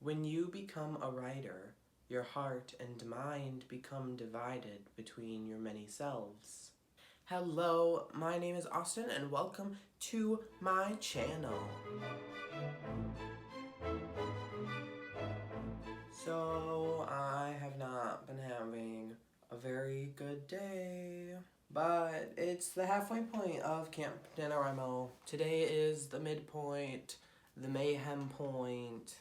When you become a writer, your heart and mind become divided between your many selves. Hello, my name is Austin and welcome to my channel. So, I have not been having a very good day, but it's the halfway point of Camp NaNoWriMo. Today is the midpoint, the mayhem point,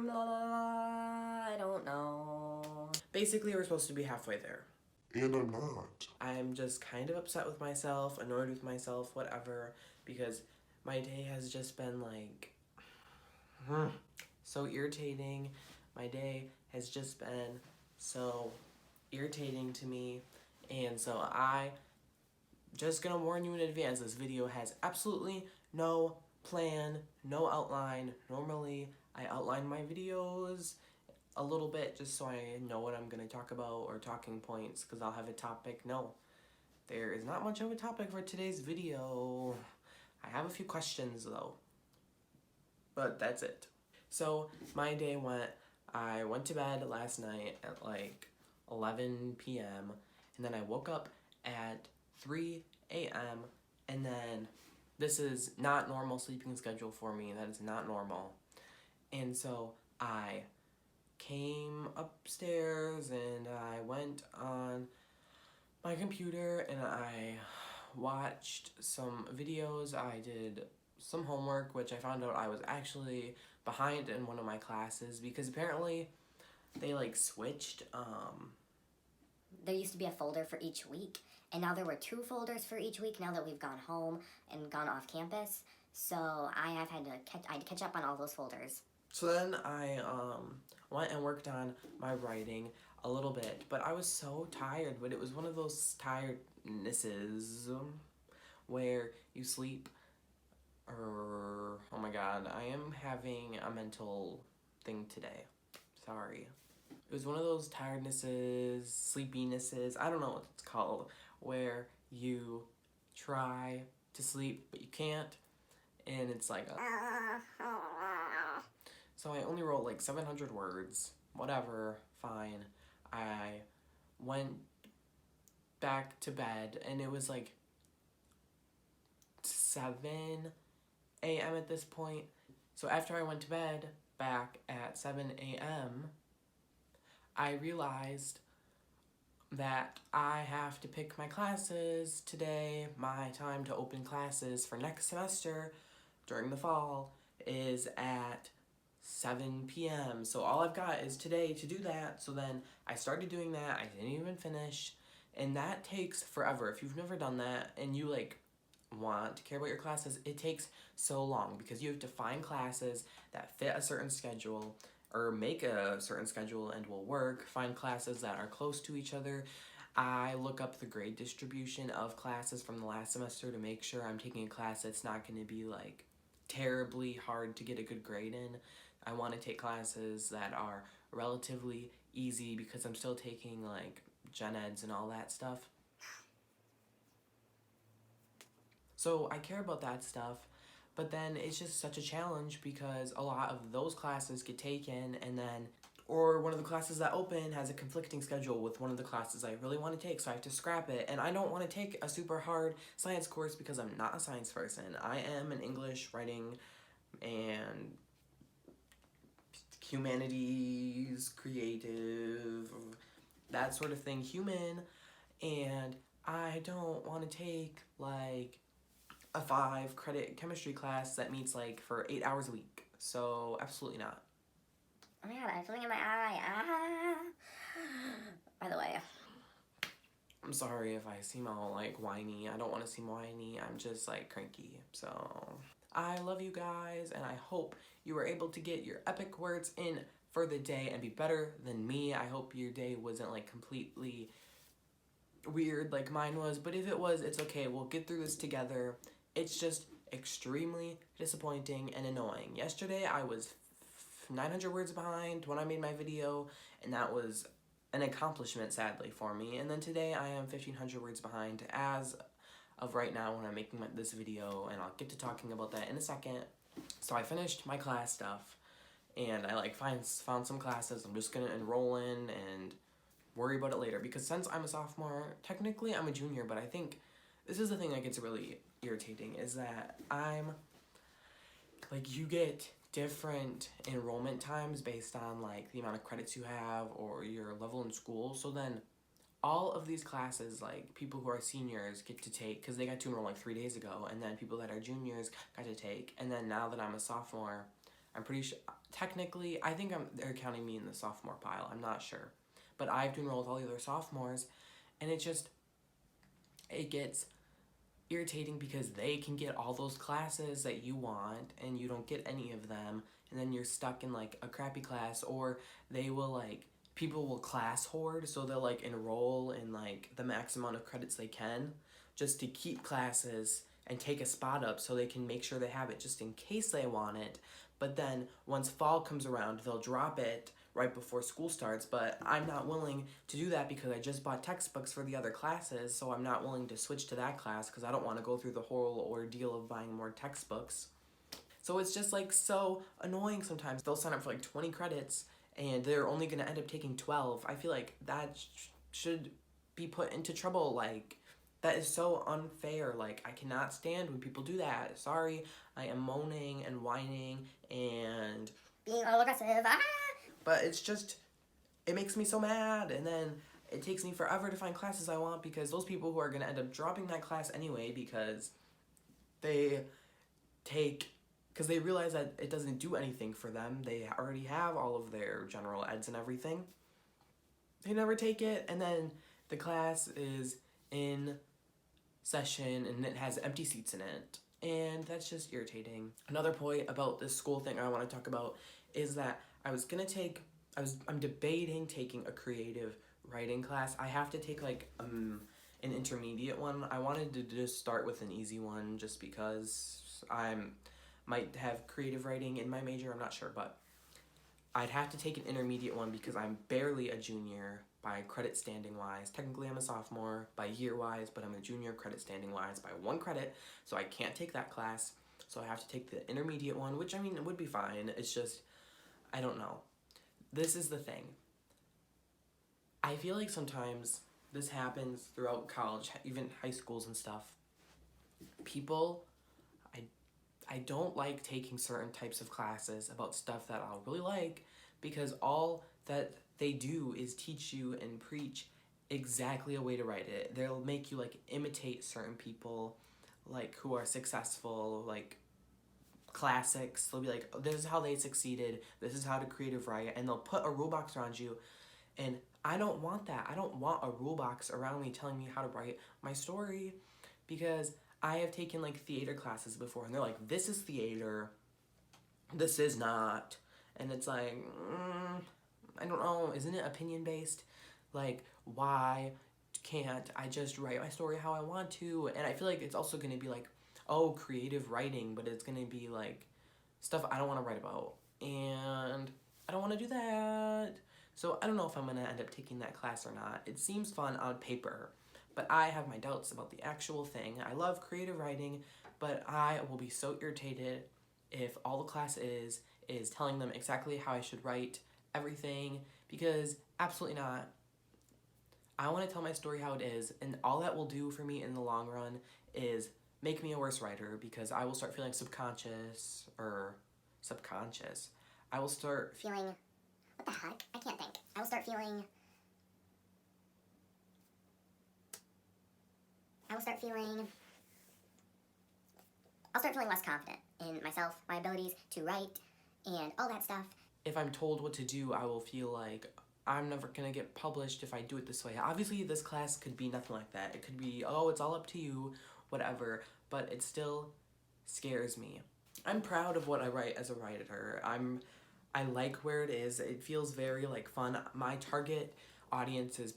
I don't know. Basically, we're supposed to be halfway there. And I'm not. I'm just kind of upset with myself, annoyed with myself, whatever, because my day has just been like so irritating. My day has just been so irritating to me, and so I just gonna warn you in advance, this video has absolutely no plan, no outline. Normally, I outline my videos a little bit just so I know what I'm gonna talk about or talking points because I'll have a topic. No, there is not much of a topic for today's video. I have a few questions though, but that's it. So my day I went to bed last night at like 11 p.m. and then I woke up at 3 a.m. and then this is not normal sleeping schedule for me. That is not normal. And so I came upstairs and I went on my computer and I watched some videos. I did some homework, which I found out I was actually behind in one of my classes because apparently they like switched. There used to be a folder for each week, and now there were 2 folders for each week now that we've gone home and gone off campus. So I had to catch up on all those folders. So then I went and worked on my writing a little bit, but I was so tired. But it was one of those tirednesses where you sleep. Oh my god, I am having a mental thing today. Sorry. It was one of those tirednesses, sleepinesses, I don't know what it's called, where you try to sleep but you can't, and it's like so I only wrote like 700 words, whatever, fine. I went back to bed and it was like 7 a.m. at this point. So after I went to bed back at 7 a.m., I realized that I have to pick my classes today. My time to open classes for next semester during the fall is at 7 p.m. So all I've got is today to do that. So then I started doing that. I didn't even finish. And that takes forever. If you've never done that and you like want to care about your classes, it takes so long because you have to find classes that fit a certain schedule or make a certain schedule and will work, find classes that are close to each other. I look up the grade distribution of classes from the last semester to make sure I'm taking a class that's not going to be like terribly hard to get a good grade in. I want to take classes that are relatively easy because I'm still taking like gen eds and all that stuff. So I care about that stuff, but then it's just such a challenge because a lot of those classes get taken and then, or one of the classes that open has a conflicting schedule with one of the classes I really want to take, so I have to scrap it. And I don't want to take a super hard science course because I'm not a science person. I am an English, writing, and humanities, creative, that sort of thing, human, and I don't want to take like a 5-credit chemistry class that meets like for 8 hours a week. So absolutely not. Oh my god, I have something in my eye. By the way, I'm sorry if I seem all like whiny. I don't want to seem whiny. I'm just like cranky. So I love you guys and I hope you were able to get your epic words in for the day and be better than me. I hope your day wasn't like completely weird like mine was, but if it was, it's okay. We'll get through this together. It's just extremely disappointing and annoying. Yesterday I was 900 words behind when I made my video, and that was an accomplishment sadly for me. And then today I am 1,500 words behind as of right now when I'm making this video, and I'll get to talking about that in a second. So I finished my class stuff, and I like found some classes I'm just gonna enroll in and worry about it later, because since I'm a sophomore, technically I'm a junior, but I think this is the thing that gets really irritating, is that you get different enrollment times based on like the amount of credits you have or your level in school. So then all of these classes, like people who are seniors get to take, because they got to enroll like 3 days ago, and then people that are juniors got to take, and then now that I'm a sophomore, I'm pretty sure, technically, I think they're counting me in the sophomore pile, I'm not sure, but I have to enroll with all the other sophomores, and it gets irritating because they can get all those classes that you want and you don't get any of them, and then you're stuck in like a crappy class, or they will like people will class hoard, so they'll like enroll in like the max amount of credits they can just to keep classes and take a spot up so they can make sure they have it just in case they want it. But then once fall comes around, they'll drop it right before school starts, but I'm not willing to do that because I just bought textbooks for the other classes, so I'm not willing to switch to that class because I don't want to go through the whole ordeal of buying more textbooks. So it's just like so annoying sometimes. They'll sign up for like 20 credits and they're only going to end up taking 12. I feel like that should be put into trouble. Like, that is so unfair. Like, I cannot stand when people do that. Sorry, I am moaning and whining and being all aggressive. Ah! But it's just, it makes me so mad, and then it takes me forever to find classes I want because those people who are going to end up dropping that class anyway because they realize that it doesn't do anything for them. They already have all of their general eds and everything. They never take it, and then the class is in session and it has empty seats in it. And that's just irritating. Another point about this school thing I want to talk about is that I'm debating taking a creative writing class. I have to take like an intermediate one. I wanted to just start with an easy one just because might have creative writing in my major, I'm not sure, but I'd have to take an intermediate one because I'm barely a junior by credit standing wise. Technically I'm a sophomore by year wise, but I'm a junior credit standing wise by 1 credit, so I can't take that class. So I have to take the intermediate one, which I mean, it would be fine. It's just, I don't know. This is the thing. I feel like sometimes this happens throughout college, even high schools and stuff. People, I don't like taking certain types of classes about stuff that I'll really like because all that they do is teach you and preach exactly a way to write it. They'll make you like imitate certain people like who are successful, like classics. They'll be like, this is how they succeeded, this is how to creative write, and they'll put a rule box around you, and I don't want that. I don't want a rule box around me telling me how to write my story, because I have taken like theater classes before and they're like, this is theater, this is not, and it's like, I don't know, isn't it opinion based? Like, why can't I just write my story how I want to? And I feel like it's also going to be like, oh, creative writing, but it's going to be like stuff I don't want to write about, and I don't want to do that. So I don't know if I'm going to end up taking that class or not. It seems fun on paper, but I have my doubts about the actual thing. I love creative writing, but I will be so irritated if all the class is telling them exactly how I should write everything, because absolutely not. I want to tell my story how it is, and all that will do for me in the long run is make me a worse writer, because I will start feeling subconscious. I will start feeling, what the heck? I can't think. I will start feeling less confident in myself, my abilities to write, and all that stuff. If I'm told what to do, I will feel like I'm never gonna get published if I do it this way. Obviously, this class could be nothing like that. It could be, oh, it's all up to you, whatever, but it still scares me. I'm proud of what I write as a writer. I like where it is. It feels very like fun. My target audience is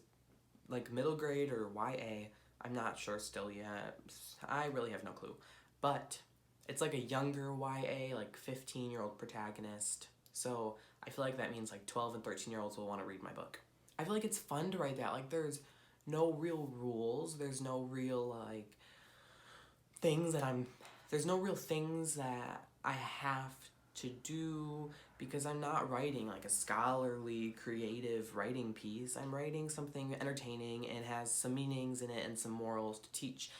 like middle grade or YA. I'm not sure still yet. I really have no clue. But it's like a younger YA, like 15-year-old protagonist. So I feel like that means like 12 and 13-year-olds will want to read my book. I feel like it's fun to write that. Like, there's no real rules. There's no real like things that I'm there's no real things that I have to do because I'm not writing like a scholarly, creative writing piece. I'm writing something entertaining and has some meanings in it and some morals to teach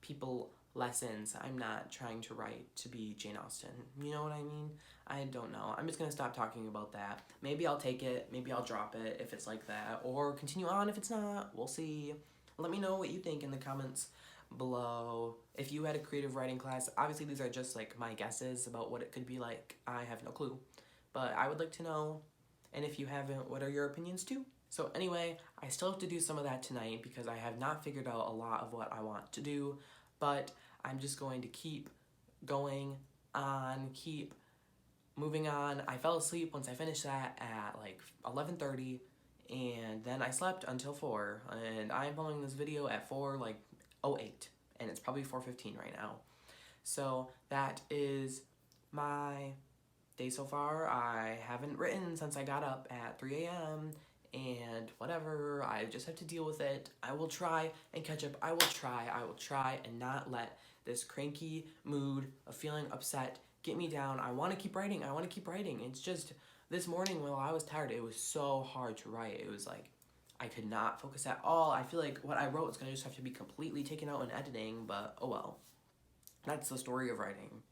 people lessons. I'm not trying to write to be Jane Austen. You know what I mean? I don't know. I'm just gonna stop talking about that. Maybe I'll take it, maybe I'll drop it if it's like that, or continue on if it's not. We'll see. Let me know what you think in the comments below. If you had a creative writing class, obviously these are just like my guesses about what it could be like. I have no clue, but I would like to know. And if you haven't, what are your opinions too? So anyway, I still have to do some of that tonight because I have not figured out a lot of what I want to do, but I'm just going to keep going on, keep moving on. I fell asleep once I finished that at like 11:30, and then I slept until 4, and I'm filming this video at 4:08, and it's probably 4:15 right now. So that is my day so far. I haven't written since I got up at 3 a.m. and whatever, I just have to deal with it. I will try and catch up. I will try and not let this cranky mood of feeling upset get me down. I want to keep writing. It's just this morning while I was tired, it was so hard to write. It was like I could not focus at all. I feel like what I wrote is going to just have to be completely taken out in editing, but oh well. That's the story of writing.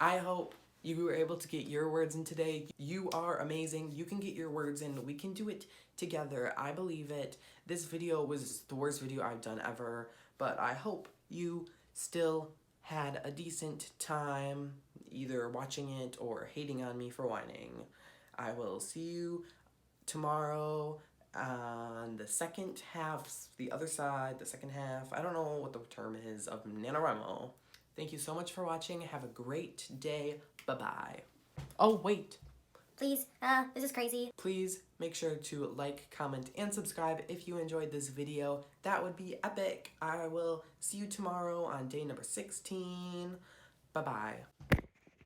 I hope you were able to get your words in today. You are amazing. You can get your words in. We can do it together. I believe it. This video was the worst video I've done ever, but I hope you still had a decent time either watching it or hating on me for whining. I will see you tomorrow on the second half, the other side, the second half. I don't know what the term is of NaNoWriMo. Thank you so much for watching. Have a great day. Bye-bye. Oh, wait. Please, this is crazy. Please make sure to like, comment, and subscribe if you enjoyed this video. That would be epic. I will see you tomorrow on day number 16. Bye-bye.